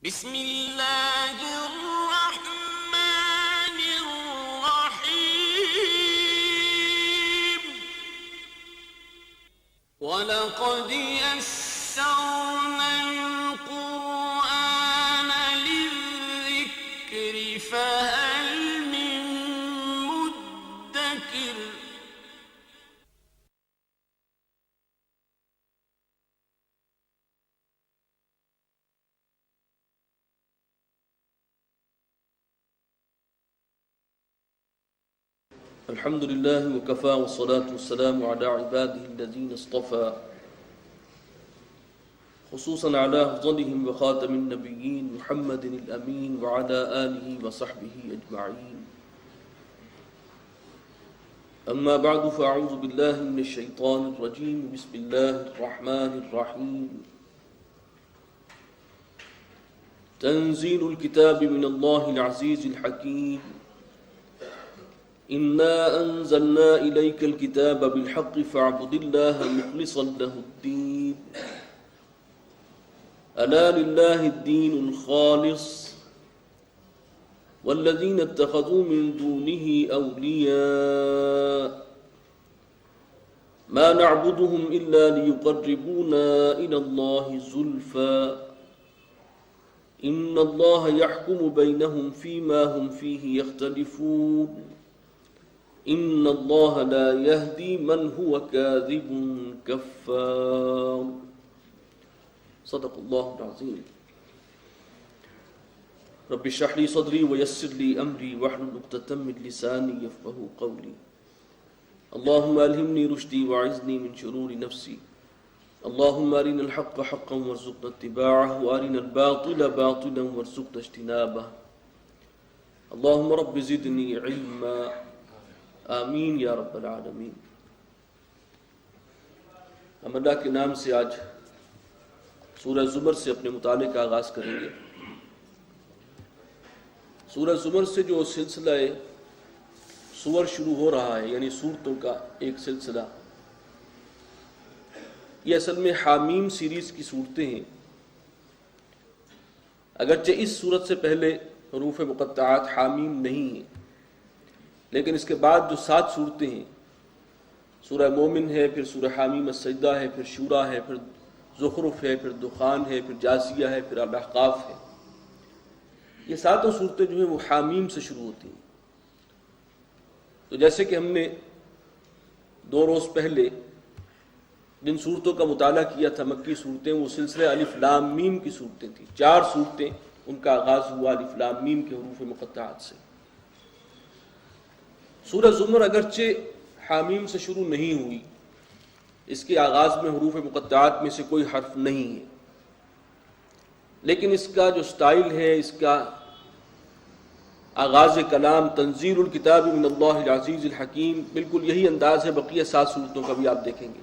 بسم اللہ الرحمن الرحیم وَلَقَدْ يَسَّرْنَا الْقُرْآنَ لِلذِّكْرِ فَهَلْ مِن مُدَّكِرٍ الحمد لله وكفى والصلاة والسلام على عباده الذين اصطفى خصوصا على أفضلهم وخاتم النبيين محمد الأمين وعلى آله وصحبه أجمعين. أما بعد فأعوذ بالله من الشيطان الرجيم. بسم الله الرحمن الرحيم. تنزيل الكتاب من الله العزيز الحكيم. إنا أنزلنا إليك الكتاب بالحق فاعبد الله مخلصا له الدين ألا لله الدين الخالص والذين اتخذوا من دونه أولياء ما نعبدهم إلا ليقربونا إلى الله زلفى إن الله يحكم بينهم فيما هم فيه يختلفون ان اللہ لا يهدي من هو كاذب كفار. صدق اللہ العظیم. رب اشرح لي صدري ويسر لي امري واحلل عقدة من لساني يفقهوا قولي. اللهم الهمني رشدي واعذني من شرور نفسي. اللهم ارنا الحق حقا وارزقنا اتباعه وارنا الباطل باطلا وارزقنا اجتنابه. اللهم رب زدني علما آمین یا رب العالمین. ہم اللہ کے نام سے آج سورہ زمر سے اپنے مطالعے کا آغاز کریں گے. سورہ زمر سے جو سلسلہ سور شروع ہو رہا ہے، یعنی سورتوں کا ایک سلسلہ، یہ اصل میں حامیم سیریز کی صورتیں ہیں. اگرچہ اس سورت سے پہلے حروف مقطعات حامیم نہیں ہیں، لیکن اس کے بعد جو 7 صورتیں ہیں، سورہ مومن ہے، پھر سورہ حامیم السجدہ ہے، پھر شورا ہے، پھر زخرف ہے، پھر دخان ہے، پھر جاسیہ ہے، پھر الاحقاف ہے، یہ 7 صورتیں جو ہیں وہ حامیم سے شروع ہوتی ہیں. تو جیسے کہ ہم نے 2 روز پہلے جن صورتوں کا مطالعہ کیا تھا، مکی صورتیں، وہ سلسلہ الف لام میم کی صورتیں تھیں. 4 صورتیں ان کا آغاز ہوا الف لام میم کے حروف مقطعات سے. سورہ زمر اگرچہ حامیم سے شروع نہیں ہوئی، اس کے آغاز میں حروف مقطعات میں سے کوئی حرف نہیں ہے، لیکن اس کا جو سٹائل ہے، اس کا آغاز کلام، تنزیل الکتاب من اللہ العزیز الحکیم، بالکل یہی انداز ہے بقیہ 7 صورتوں کا بھی آپ دیکھیں گے.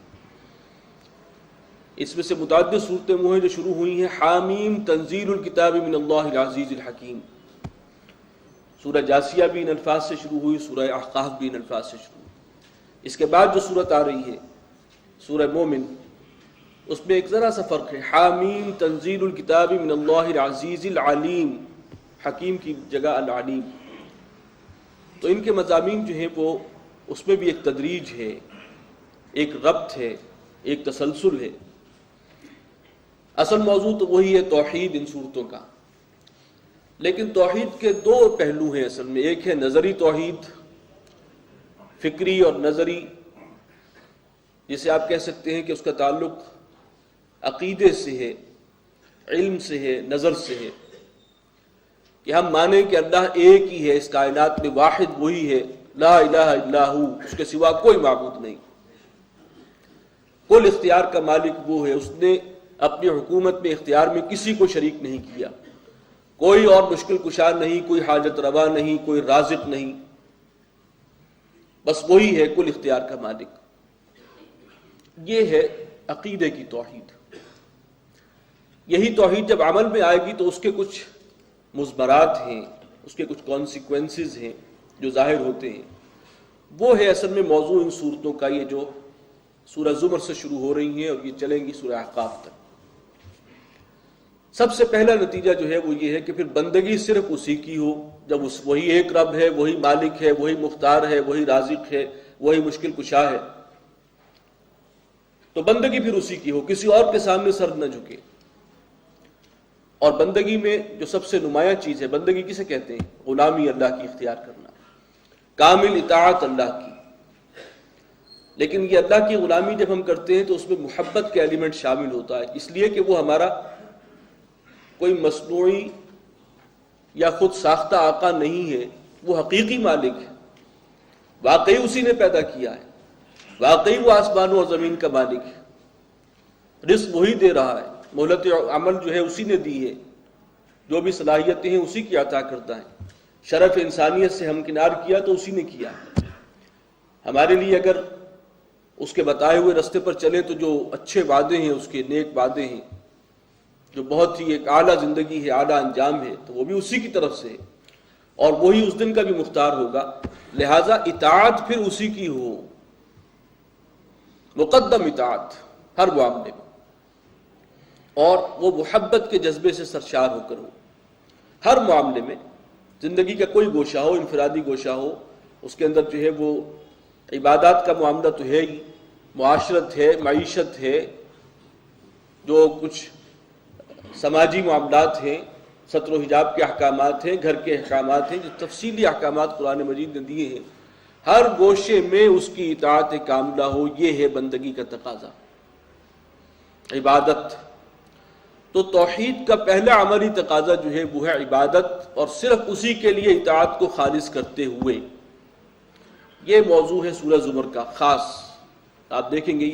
اس میں سے متعدد صورتیں وہ ہیں جو شروع ہوئی ہیں حامیم تنزیل الکتاب من اللہ العزیز الحکیم. سورہ جاسیہ بھی ان الفاظ سے شروع ہوئی، سورہ احقاف بھی ان الفاظ سے شروع ہوئی. اس کے بعد جو سورت آ رہی ہے سورہ مومن، اس میں ایک ذرا سا فرق ہے. حامیم تنزیل الکتاب من اللہ العزیز العلیم، حکیم کی جگہ العلیم. تو ان کے مضامین جو ہیں وہ اس میں بھی ایک تدریج ہے، ایک ربط ہے، ایک تسلسل ہے. اصل موضوع تو وہی ہے توحید ان صورتوں کا، لیکن توحید کے 2 پہلو ہیں اصل میں. ایک ہے نظری توحید، فکری اور نظری، جسے آپ کہہ سکتے ہیں کہ اس کا تعلق عقیدے سے ہے، علم سے ہے، نظر سے ہے، کہ ہم مانیں کہ اللہ ایک ہی ہے، اس کائنات میں واحد وہی ہے، لا الہ الا ہو، اس کے سوا کوئی معبود نہیں. کل اختیار کا مالک وہ ہے، اس نے اپنی حکومت میں اختیار میں کسی کو شریک نہیں کیا، کوئی اور مشکل کشا نہیں، کوئی حاجت روا نہیں، کوئی رازق نہیں، بس وہی ہے کل اختیار کا مالک. یہ ہے عقیدے کی توحید. یہی توحید جب عمل میں آئے گی تو اس کے کچھ مضمرات ہیں، اس کے کچھ کانسیکوینسز ہیں جو ظاہر ہوتے ہیں. وہ ہے اصل میں موضوع ان صورتوں کا، یہ جو سورہ زمر سے شروع ہو رہی ہیں اور یہ چلیں گی سورہ احقاف تک. سب سے پہلا نتیجہ جو ہے وہ یہ ہے کہ پھر بندگی صرف اسی کی ہو. جب وہی ایک رب ہے، وہی مالک ہے، وہی مختار ہے، وہی رازق ہے، وہی مشکل کشا ہے، تو بندگی پھر اسی کی ہو، کسی اور کے سامنے سر نہ جھکے. اور بندگی میں جو سب سے نمایاں چیز ہے، بندگی کسے کہتے ہیں؟ غلامی اللہ کی اختیار کرنا، کامل اطاعت اللہ کی. لیکن یہ اللہ کی غلامی جب ہم کرتے ہیں تو اس میں محبت کے ایلیمنٹ شامل ہوتا ہے، اس لیے کہ وہ ہمارا کوئی مصنوعی یا خود ساختہ آقا نہیں ہے، وہ حقیقی مالک ہے، واقعی اسی نے پیدا کیا ہے، واقعی وہ آسمانوں اور زمین کا مالک ہے، رزق وہی دے رہا ہے، مہلت عمل جو ہے اسی نے دی ہے، جو بھی صلاحیتیں ہیں اسی کی عطا کرتا ہے، شرف انسانیت سے ہمکنار کیا تو اسی نے کیا. ہمارے لیے اگر اس کے بتائے ہوئے رستے پر چلیں تو جو اچھے وعدے ہیں، اس کے نیک وعدے ہیں، جو بہت ہی ایک اعلیٰ زندگی ہے، اعلیٰ انجام ہے، تو وہ بھی اسی کی طرف سے ہے، اور وہی اس دن کا بھی مختار ہوگا. لہٰذا اطاعت پھر اسی کی ہو، مقدم اطاعت ہر معاملے میں، اور وہ محبت کے جذبے سے سرشار ہو کر ہو. ہر معاملے میں زندگی کا کوئی گوشہ ہو، انفرادی گوشہ ہو، اس کے اندر جو ہے وہ عبادات کا معاملہ تو ہے ہی، معاشرت ہے، معیشت ہے، جو کچھ سماجی معاملات ہیں، ستر و حجاب کے احکامات ہیں، گھر کے احکامات ہیں، جو تفصیلی احکامات قرآن مجید نے دیے ہیں، ہر گوشے میں اس کی اطاعت کاملہ ہو. یہ ہے بندگی کا تقاضا، عبادت. تو توحید کا پہلا عملی تقاضا جو ہے وہ ہے عبادت، اور صرف اسی کے لیے اطاعت کو خالص کرتے ہوئے. یہ موضوع ہے سورہ زمر کا خاص. آپ دیکھیں گے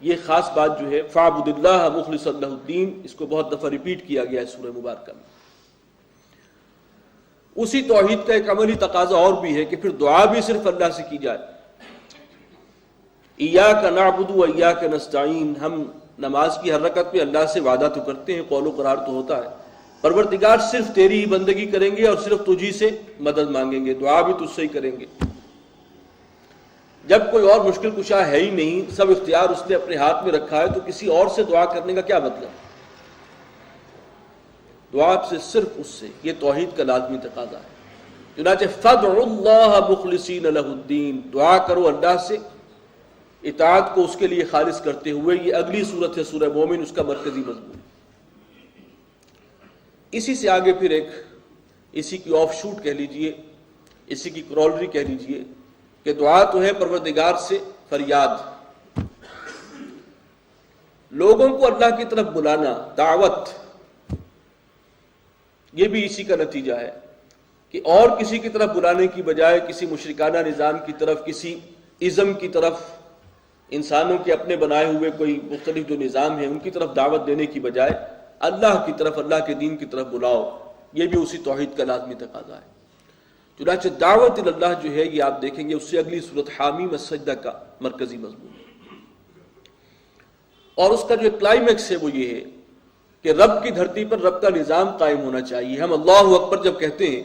یہ خاص بات جو ہے فَاعْبُدِ اللَّهَ مُخْلِصًا لَهُ الدِّينَ، اس کو بہت دفعہ ریپیٹ کیا گیا ہے سورہ مبارکہ میں. اسی توحید کا ایک عملی تقاضا اور بھی ہے کہ پھر دعا بھی صرف اللہ سے کی جائے. ایاک نعبد و ایاک نستعین، ہم نماز کی ہر رکعت میں اللہ سے وعدہ تو کرتے ہیں، قول و قرار تو ہوتا ہے، پروردگار صرف تیری ہی بندگی کریں گے اور صرف تجھی سے مدد مانگیں گے، دعا بھی تجھ سے ہی کریں گے. جب کوئی اور مشکل کشا ہے ہی نہیں، سب اختیار اس نے اپنے ہاتھ میں رکھا ہے، تو کسی اور سے دعا کرنے کا کیا مطلب؟ دعا سے صرف اس سے، یہ توحید کا لازمی تقاضا ہے. چنانچہ فَادْعُوا اللَّهَ مُخْلِصِينَ لَهُ الدِّينَ، دعا کرو اللہ سے اطاعت کو اس کے لیے خالص کرتے ہوئے. یہ اگلی صورت ہے سورہ مومن، اس کا مرکزی مضمون. اسی سے آگے پھر ایک اسی کی آف شوٹ کہہ لیجئے، اسی کی کرولری کہہ لیجئے کہ دعا تو ہے پروردگار سے فریاد، لوگوں کو اللہ کی طرف بلانا، دعوت. یہ بھی اسی کا نتیجہ ہے کہ اور کسی کی طرف بلانے کی بجائے، کسی مشرکانہ نظام کی طرف، کسی ازم کی طرف، انسانوں کے اپنے بنائے ہوئے کوئی مختلف جو نظام ہیں ان کی طرف دعوت دینے کی بجائے اللہ کی طرف، اللہ کے دین کی طرف بلاؤ. یہ بھی اسی توحید کا لازمی تقاضا ہے. چنانچہ دعوت اللہ جو ہے یہ آپ دیکھیں گے اس سے اگلی صورت حامیم السجدہ کا مرکزی مضمون ہے. اور اس کا جو کلائمیکس ہے وہ یہ ہے کہ رب کی دھرتی پر رب کا نظام قائم ہونا چاہیے. ہم اللہ اکبر جب کہتے ہیں،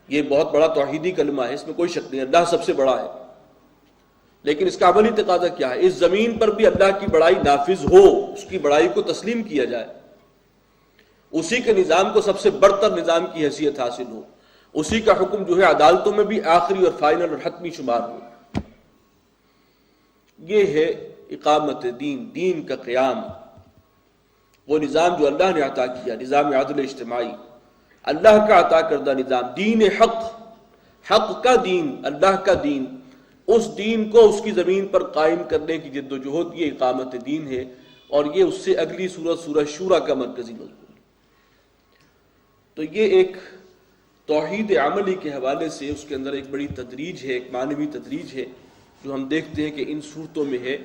یہ بہت بڑا توحیدی کلمہ ہے، اس میں کوئی شک نہیں، اللہ سب سے بڑا ہے. لیکن اس کا عملی تقاضا کیا ہے؟ اس زمین پر بھی اللہ کی بڑائی نافذ ہو، اس کی بڑائی کو تسلیم کیا جائے، اسی کے نظام کو سب سے برتر نظام کی حیثیت حاصل ہو، اسی کا حکم جو ہے عدالتوں میں بھی آخری اور فائنل اور حتمی شمار ہو. یہ ہے اقامت دین، دین کا قیام، وہ نظام جو اللہ نے عطا کیا، نظام عدل اجتماعی، اللہ کا عطا کردہ نظام، دین حق، حق کا دین، اللہ کا دین. اس دین کو اس کی زمین پر قائم کرنے کی جد و جہد، یہ اقامت دین ہے. اور یہ اس سے اگلی سورت سورہ شورى کا مرکزی مضمون. تو یہ ایک توحید عملی کے حوالے سے اس کے اندر ایک بڑی تدریج ہے، ایک معنوی تدریج ہے جو ہم دیکھتے ہیں کہ ان صورتوں میں ہے.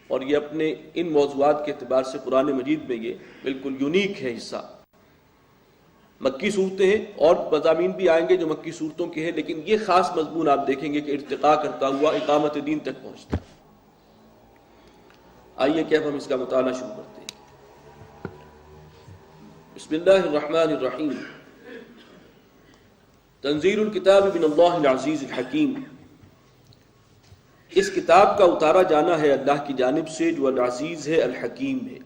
اور یہ اپنے ان موضوعات کے اعتبار سے قرآن مجید میں یہ بالکل یونیک ہے حصہ. مکی صورتیں ہیں اور مضامین بھی آئیں گے جو مکی صورتوں کے ہیں، لیکن یہ خاص مضمون آپ دیکھیں گے کہ ارتقاء کرتا ہوا اقامت دین تک پہنچتا ہے. آئیے کہ اب ہم اس کا مطالعہ شروع کرتے ہیں. بسم اللہ الرحمن الرحیم. تنزیل الکتاب من اللہ العزیز الحکیم. اس کتاب کا اتارا جانا ہے اللہ کی جانب سے جو العزیز ہے، الحکیم ہے.